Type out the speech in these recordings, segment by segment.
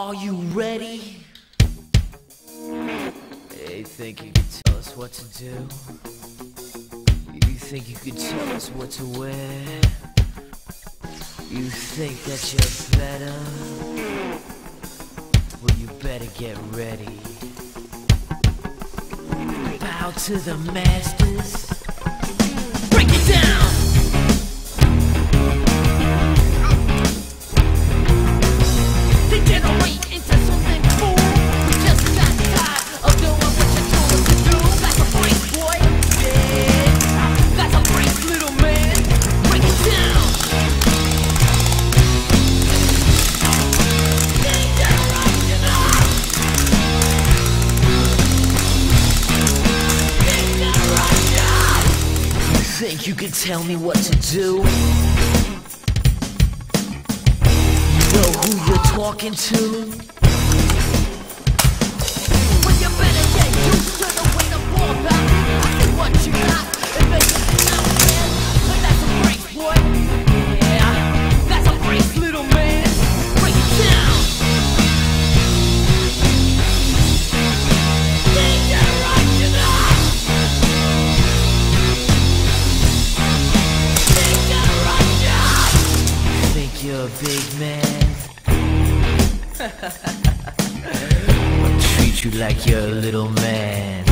Are you ready? You think you can tell us what to do? You think you can tell us what to wear? You think that you're better? Well, you better get ready. Bow to the masters. Break it down! Think you can tell me what to do? You know who you're talking to? Well, you better get used to the way the ball bounces. I see what you got, and make it out there. But that's a brace, boy. Yeah, that's a brace, little man. Break it down. Dangerous, you know. You're a big man. I'll treat you like you're a little man.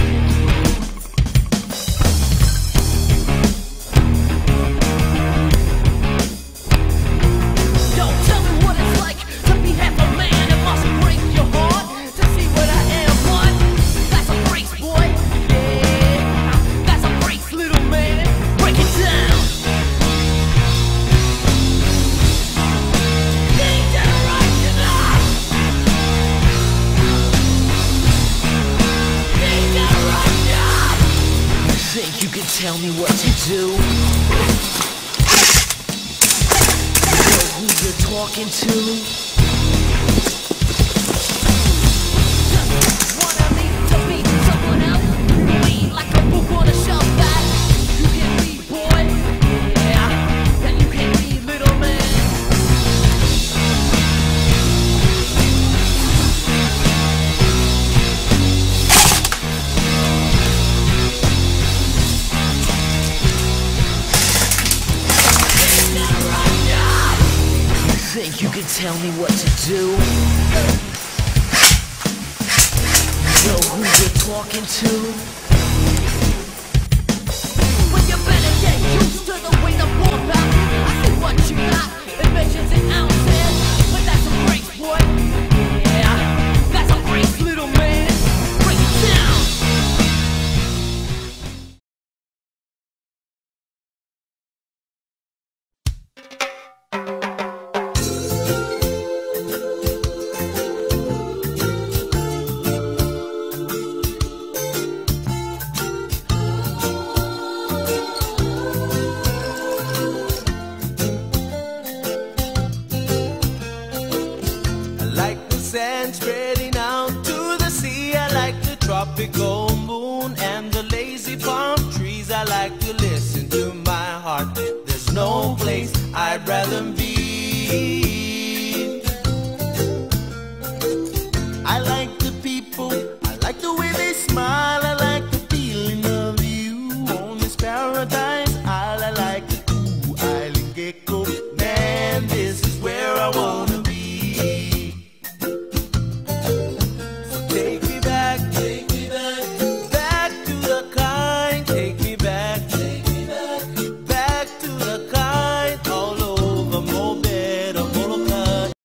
Don't tell me what it's like to be half a man. It must break your heart to see what I am. What? That's a brace, boy. Yeah, that's a brace, little man. Break it down. Think you can tell me what to do? Know who you're talking to? Just wanna leave to be someone else. Lean like a book on a shelf that you can read, boy. Yeah, that you can read, little man. Think you can tell me what to do? Know who you're talking to? Well, you better get used to the way the ball bounces. I see what you got, it measures in ounces. But that's a brace, boy. Yeah, that's a brace, little man. Break it down. Sand spreading out to the sea. I like the tropical moon and the lazy palm trees. I like to listen to my heart.